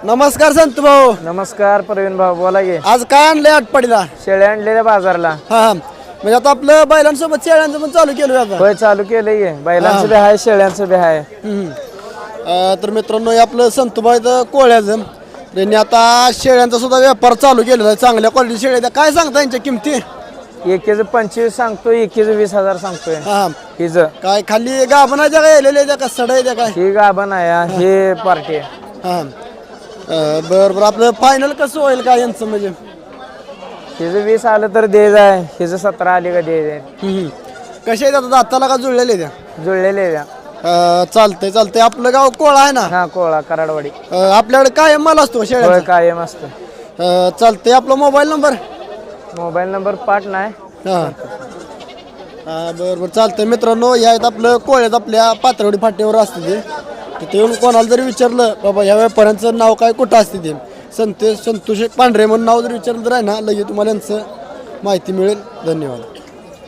नमस्कार संत भाऊ. नमस्कार प्रवीण भाऊ, बोला की. आज काय आणलंय आटपाडीला? शेळ्या आणलेल्या बाजारला. हा म्हणजे आता आपलं बैलांसोबत शेळ्यांचं पण चालू केलं आता. होय, चालू केलंय. बैलांचं बी आहे, शेळ्यांचं बी आहे. तर मित्रांनो हे आपलं संतोबाईचं कोळ्याचं त्यांनी आता शेळ्यांचा सुद्धा व्यापार चालू केलेला आहे. चांगल्या क्वालिटी शेळ्या त्या काय सांगता यांच्या किमती? एकेच 25 सांगतोय, एकेच 20,000 सांगतोय. हा हिज काय खाली गाभण आहे त्या काय येलेल्या का सडा आहे त्या काय? ही गाभण आहे, हे पार्टी आहे. हा बरं बरं आपलं फायनल कसं होईल काय यांचं म्हणजे? हिज 20 आलं तर दे जाय, हिज 17 आली का दे जाय. कसे आहेत आता दाताला का जुळलेले त्या? जुळलेले द्या. चालतंय चालतंय. आपलं गाव कोळा आहे ना? हा, कोळा कराडवाडी. आपल्याकडे काय माल असतो होय, शेळ्या? कायम असतं. चालतंय. आपला मोबाईल नंबर? मोबाईल नंबर पाठ नाही. हां बरं बरं चालतंय. मित्रांनो या आहेत आपलं कोळ्यात आपल्या पात्रवडी फाट्यावर असते ते. तिथे येऊन कोणाला जरी विचारलं बाबा या व्यापाऱ्यांचं नाव काय कुठं असते ते संतोष पांढरे म्हणून नाव जरी विचारलं तर आहे ना लगेच तुम्हाला यांचं माहिती मिळेल. धन्यवाद.